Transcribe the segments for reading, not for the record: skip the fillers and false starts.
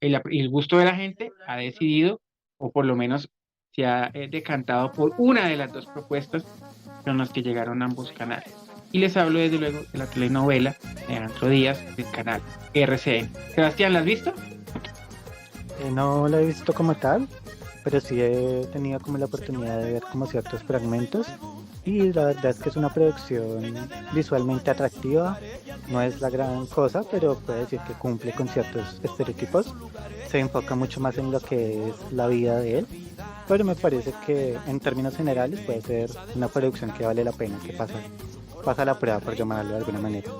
el gusto de la gente ha decidido, o por lo menos se ha decantado por una de las dos propuestas con las que llegaron ambos canales. Y les hablo desde luego de la telenovela de Andro Díaz del canal RCN. Sebastián, ¿la has visto? No la he visto como tal, pero sí he tenido como la oportunidad de ver como ciertos fragmentos y la verdad es que es una producción visualmente atractiva, no es la gran cosa, pero puede decir que cumple con ciertos estereotipos, se enfoca mucho más en lo que es la vida de él, pero me parece que en términos generales puede ser una producción que vale la pena, que pasa la prueba por llamarlo de alguna manera.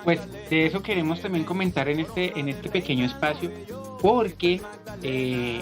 Pues de eso queremos también comentar en este pequeño espacio, porque eh,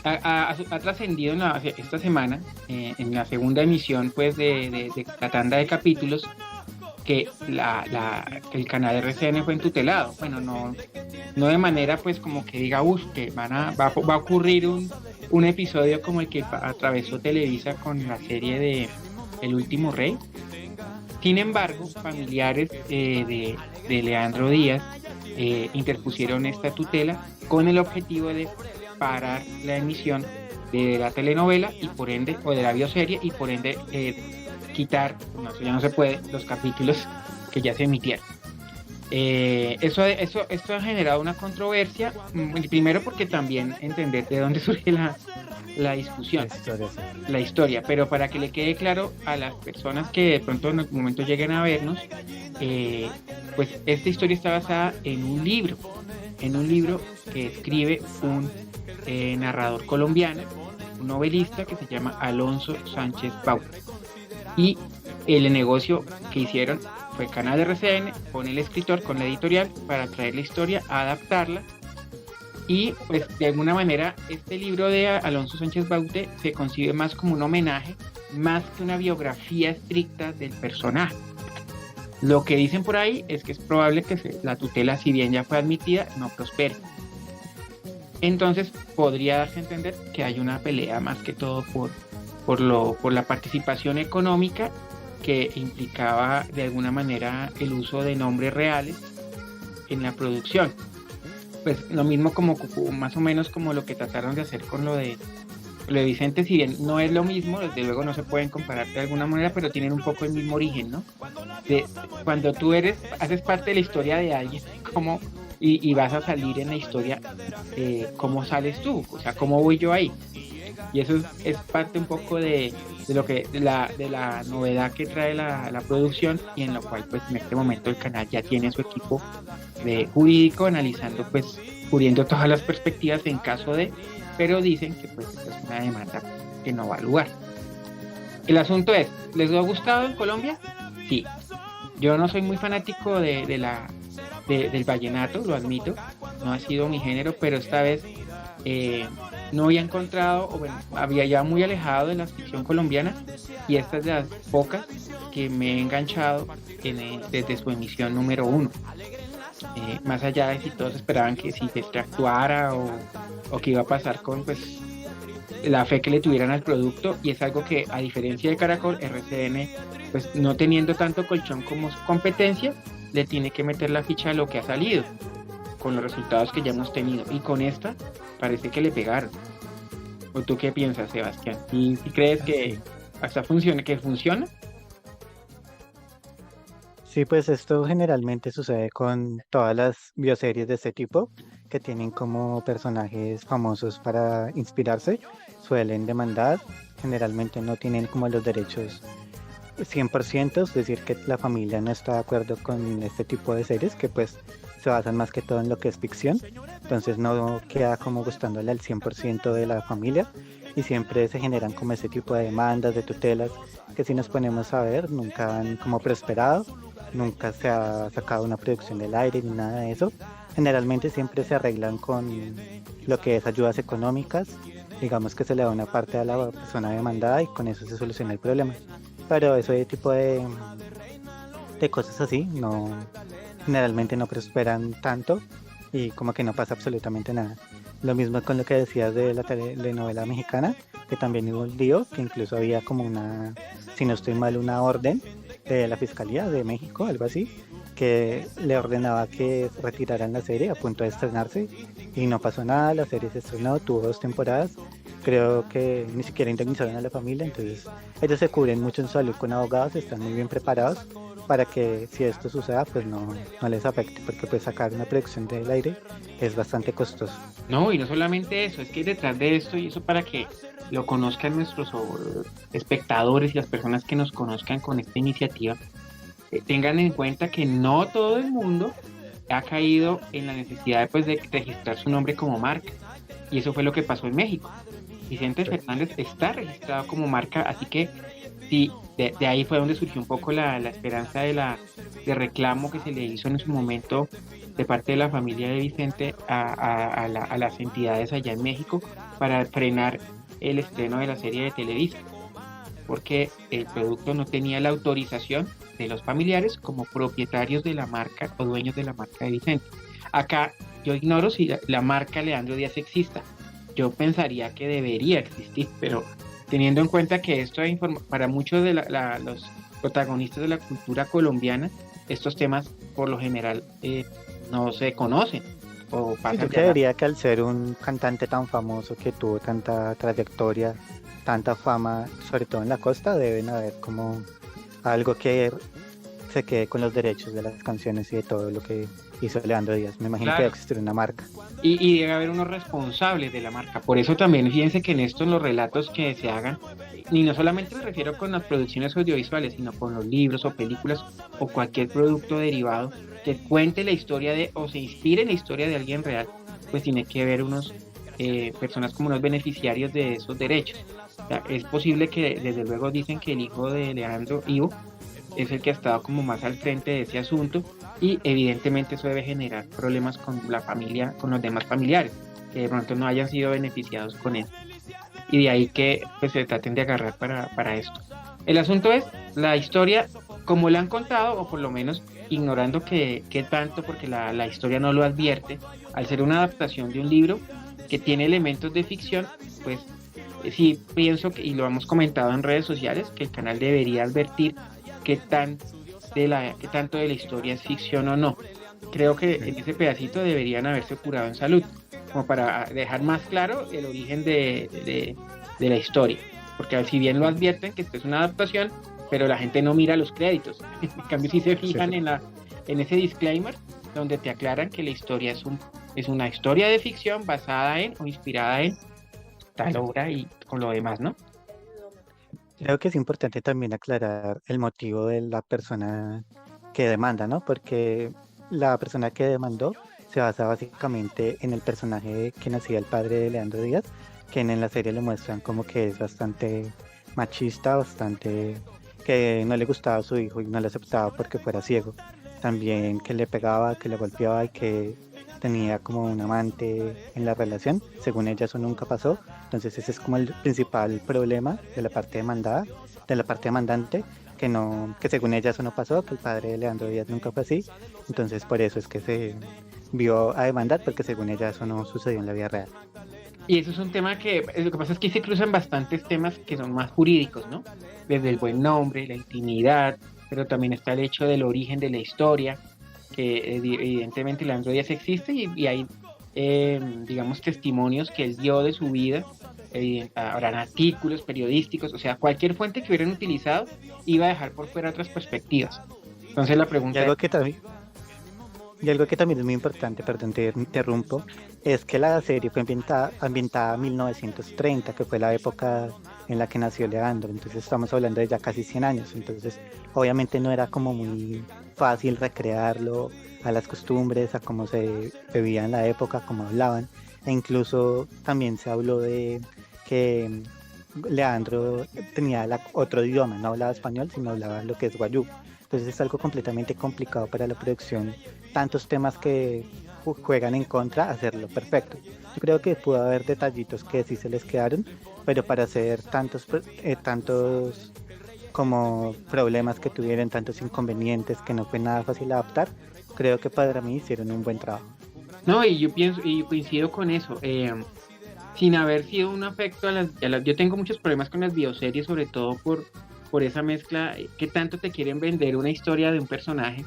ha trascendido esta semana, en la segunda emisión pues de la tanda de capítulos, que el canal RCN fue entutelado. Bueno, no de manera pues como que diga, uff, que va a ocurrir un episodio como el que atravesó Televisa con la serie de El Último Rey. Sin embargo, familiares de Leandro Díaz interpusieron esta tutela con el objetivo de parar la emisión de la telenovela y por ende, o de la bioserie, y por ende quitar, no, eso ya no se puede, los capítulos que ya se emitieron. Esto ha generado una controversia, primero porque también entender de dónde surge la La discusión, historia, sí. la historia, pero para que le quede claro a las personas que de pronto en algún momento lleguen a vernos, pues esta historia está basada en un libro que escribe un narrador colombiano, un novelista que se llama Alonso Sánchez Bauta. Y el negocio que hicieron fue Canal RCN con el escritor, con la editorial, para traer la historia, adaptarla. Y pues de alguna manera este libro de Alonso Sánchez Baute se concibe más como un homenaje, más que una biografía estricta del personaje. Lo que dicen por ahí es que es probable que la tutela, si bien ya fue admitida, no prospere. Entonces podría darse a entender que hay una pelea más que todo por la participación económica que implicaba de alguna manera el uso de nombres reales en la producción. Pues lo mismo como más o menos como lo que trataron de hacer con lo de Vicente, si bien no es lo mismo, desde luego no se pueden comparar de alguna manera, pero tienen un poco el mismo origen, ¿no? De cuando tú haces parte de la historia de alguien, como y vas a salir en la historia, ¿cómo sales tú? O sea, ¿cómo voy yo ahí? Y eso es parte un poco de la novedad que trae la producción, y en lo cual pues en este momento el canal ya tiene su equipo de jurídico analizando, pues cubriendo todas las perspectivas en caso de, pero dicen que pues esta es una demanda que no va a lugar. El asunto es, ¿les ha gustado en Colombia? Sí. Yo no soy muy fanático del vallenato, lo admito, no ha sido mi género, pero esta vez no había encontrado, o bueno, había ya muy alejado de la ficción colombiana, y esta es de las pocas que me he enganchado desde su emisión número uno. Más allá de si todos esperaban que si se actuara o qué iba a pasar con pues la fe que le tuvieran al producto, y es algo que a diferencia de Caracol, RCN pues no teniendo tanto colchón como su competencia, le tiene que meter la ficha a lo que ha salido, con los resultados que ya hemos tenido, y con esta parece que le pegaron. ¿O tú qué piensas, Sebastián? ¿Y crees que hasta funciona? Sí, pues esto generalmente sucede con todas las bioseries de este tipo, que tienen como personajes famosos para inspirarse, suelen demandar, generalmente no tienen como los derechos 100%, es decir, que la familia no está de acuerdo con este tipo de series, que pues se basan más que todo en lo que es ficción, entonces no queda como gustándole al 100% de la familia, y siempre se generan como ese tipo de demandas, de tutelas, que si nos ponemos a ver, nunca han como prosperado, nunca se ha sacado una producción del aire ni nada de eso. Generalmente siempre se arreglan con lo que es ayudas económicas, digamos que se le da una parte a la persona demandada y con eso se soluciona el problema. Pero ese tipo de cosas así no, generalmente no prosperan tanto y como que no pasa absolutamente nada. Lo mismo con lo que decías de la telenovela mexicana, que también hubo un lío, que incluso había como una, si no estoy mal, una orden de la Fiscalía de México, algo así, que le ordenaba que retiraran la serie a punto de estrenarse y no pasó nada, la serie se estrenó, tuvo 2 temporadas, creo que ni siquiera indemnizaron a la familia, entonces ellos se cubren mucho en salud con abogados, están muy bien preparados para que si esto suceda pues no les afecte, porque pues sacar una producción del aire es bastante costoso. No, y no solamente eso, es que detrás de esto, y eso para que lo conozcan nuestros espectadores y las personas que nos conozcan con esta iniciativa, tengan en cuenta que no todo el mundo ha caído en la necesidad pues, de registrar su nombre como marca. Y eso fue lo que pasó en México. Vicente Fernández está registrado como marca, así que sí, de ahí fue donde surgió un poco la esperanza de reclamo que se le hizo en su momento de parte de la familia de Vicente a las entidades allá en México para frenar el estreno de la serie de Televisa, porque el producto no tenía la autorización de los familiares como propietarios de la marca o dueños de la marca de Vicente. Acá yo ignoro si la marca Leandro Díaz exista. Yo pensaría que debería existir, pero teniendo en cuenta que esto para muchos de los protagonistas de la cultura colombiana, estos temas por lo general no se conocen o Sí, pasan yo de creería que al ser un cantante tan famoso que tuvo tanta trayectoria, tanta fama, sobre todo en la costa, deben haber como algo que se quede con los derechos de las canciones y de todo lo que hizo Leandro Díaz. Me imagino que claro. debe existir una marca. Y debe haber unos responsables de la marca. Por eso también fíjense que en esto, en los relatos que se hagan, y no solamente me refiero con las producciones audiovisuales, sino con los libros o películas o cualquier producto derivado que cuente la historia de o se inspire en la historia de alguien real, pues tiene que haber unos personas como unos beneficiarios de esos derechos. O sea, es posible que, desde luego, dicen que el hijo de Leandro, Ivo, es el que ha estado como más al frente de ese asunto y evidentemente eso debe generar problemas con la familia, con los demás familiares, que de pronto no hayan sido beneficiados con él. Y de ahí que pues, se traten de agarrar para esto. El asunto es la historia, como la han contado, o por lo menos ignorando que tanto, porque la historia no lo advierte, al ser una adaptación de un libro que tiene elementos de ficción, pues sí pienso que, y lo hemos comentado en redes sociales, que el canal debería advertir qué tanto de la historia es ficción o no. Creo que en ese pedacito deberían haberse curado en salud, como para dejar más claro el origen de la historia. Porque si bien lo advierten que esto es una adaptación, pero la gente no mira los créditos. En cambio, si se fijan en ese disclaimer, donde te aclaran que la historia es una historia de ficción basada en o inspirada en tal obra y con lo demás, ¿no? Creo que es importante también aclarar el motivo de la persona que demanda, ¿no? Porque la persona que demandó se basa básicamente en el personaje que nacía el padre de Leandro Díaz, que en la serie le muestran como que es bastante machista, bastante que no le gustaba a su hijo y no le aceptaba porque fuera ciego. También que le pegaba, que le golpeaba y que tenía como un amante en la relación. Según ella eso nunca pasó. Entonces ese es como el principal problema de la parte demandada, de la parte demandante, que no, que según ella eso no pasó, que el padre de Leandro Díaz nunca fue así. Entonces por eso es que se vio a demandar, porque según ella eso no sucedió en la vida real. Y eso es un tema que, lo que pasa es que se cruzan bastantes temas que son más jurídicos, ¿no? Desde el buen nombre, la intimidad, pero también está el hecho del origen de la historia, que evidentemente Leandro Díaz existe y hay, digamos, testimonios que él dio de su vida, habrán artículos periodísticos, o sea, cualquier fuente que hubieran utilizado iba a dejar por fuera otras perspectivas. Entonces la Y pregunta es, algo que también, y algo que también es muy importante, perdón, te interrumpo, es que la serie fue ambientada en 1930, que fue la época en la que nació Leandro. Entonces estamos hablando de ya casi 100 años. Entonces, obviamente no era como muy fácil recrearlo a las costumbres, a cómo se bebía en la época, cómo hablaban. E incluso también se habló de que Leandro tenía otro idioma, no hablaba español, sino hablaba lo que es guayú. Entonces es algo completamente complicado para la producción, tantos temas que juegan en contra, hacerlo perfecto. Yo creo que pudo haber detallitos que sí se les quedaron, pero para hacer tantos como problemas que tuvieron, tantos inconvenientes que no fue nada fácil adaptar, creo que para mí hicieron un buen trabajo. no, y yo pienso y coincido con eso. Sin haber sido un afecto yo tengo muchos problemas con las bioseries, sobre todo por esa mezcla que tanto te quieren vender una historia de un personaje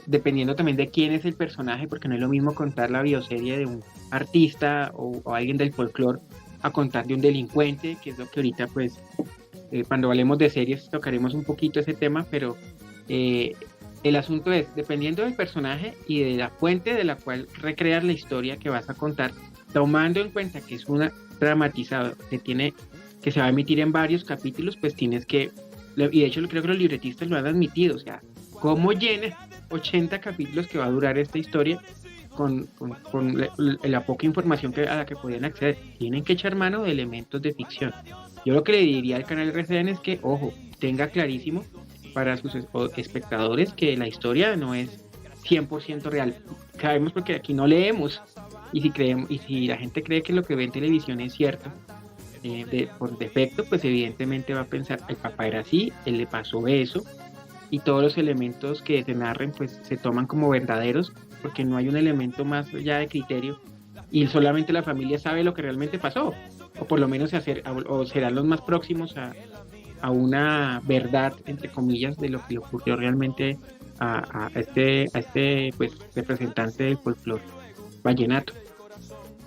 dependiendo también de quién es el personaje, porque no es lo mismo contar la bioserie de un artista o alguien del folclore a contar de un delincuente, que es lo que ahorita pues cuando hablemos de series tocaremos un poquito ese tema, pero eh, el asunto es, dependiendo del personaje y de la fuente de la cual recreas la historia que vas a contar, tomando en cuenta que es una dramatizada que se va a emitir en varios capítulos, pues tienes que, y de hecho creo que los libretistas lo han admitido, o sea, ¿cómo llena 80 capítulos que va a durar esta historia con la poca información a la que podían acceder? Tienen que echar mano de elementos de ficción. Yo lo que le diría al canal RCN es que, ojo, tenga clarísimo para sus espectadores que la historia no es 100% real. Sabemos porque aquí no leemos. Y si la gente cree que lo que ve en televisión es cierto, por defecto, pues evidentemente va a pensar, el papá era así, él le pasó eso, y todos los elementos que se narren, pues se toman como verdaderos, porque no hay un elemento más allá de criterio, y solamente la familia sabe lo que realmente pasó, o por lo menos o serán los más próximos a una verdad, entre comillas, de lo que le ocurrió realmente a este pues, representante del folclore vallenato.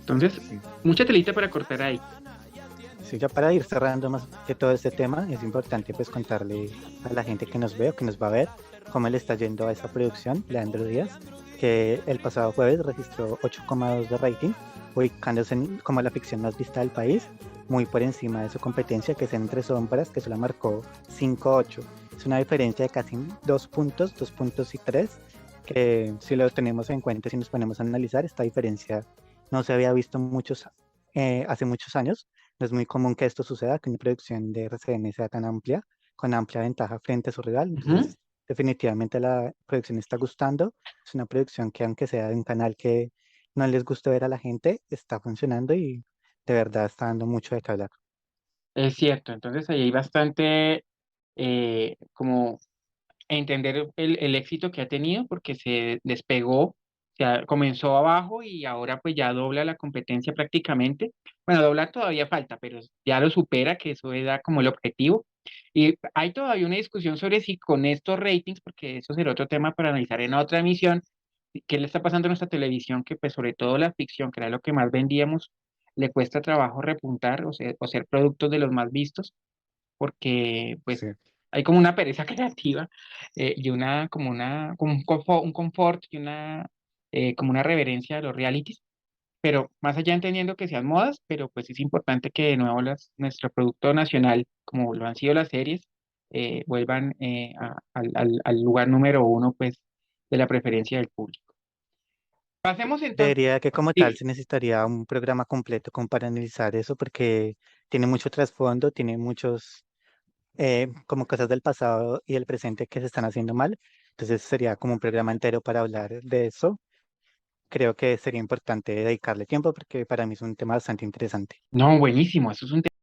Entonces, Sí. mucha telita para cortar ahí. Sí, ya para ir cerrando más que todo este tema, es importante pues contarle a la gente que nos ve o que nos va a ver cómo le está yendo a esa producción, Leandro Díaz, que el pasado jueves registró 8,2 de rating, ubicándose como la ficción más vista del país, muy por encima de su competencia, que es Entre Sombras, que solo marcó 5,8. Es una diferencia de casi 2 puntos, 2 puntos y 3, que si lo tenemos en cuenta, si nos ponemos a analizar, esta diferencia no se había visto hace muchos años. No es muy común que esto suceda, que una producción de RCN sea tan amplia, con amplia ventaja frente a su rival. Ujú. Entonces, definitivamente la producción está gustando. Es una producción que, aunque sea de un canal que no les guste ver a la gente, está funcionando y de verdad está dando mucho de qué hablar. Es cierto, entonces ahí hay bastante como entender el éxito que ha tenido porque se despegó, o sea, comenzó abajo y ahora pues ya dobla la competencia prácticamente. Bueno, doblar todavía falta, pero ya lo supera, que eso era como el objetivo. Y hay todavía una discusión sobre si con estos ratings, porque eso será otro tema para analizar en otra emisión, qué le está pasando a nuestra televisión, que pues sobre todo la ficción, que era lo que más vendíamos, le cuesta trabajo repuntar o ser productos de los más vistos porque pues Sí. hay como una pereza creativa y como un confort y como una reverencia a los realities, pero más allá entendiendo que sean modas, pero pues es importante que de nuevo nuestro producto nacional, como lo han sido las series, vuelvan al lugar número uno pues de la preferencia del público. Pasemos entonces, Creería que como tal dime. se necesitaría un programa completo como para analizar eso, porque tiene mucho trasfondo, tiene muchos como cosas del pasado y del presente que se están haciendo mal. Entonces sería como un programa entero para hablar de eso. Creo que sería importante dedicarle tiempo porque para mí es un tema bastante interesante. No, buenísimo, eso es un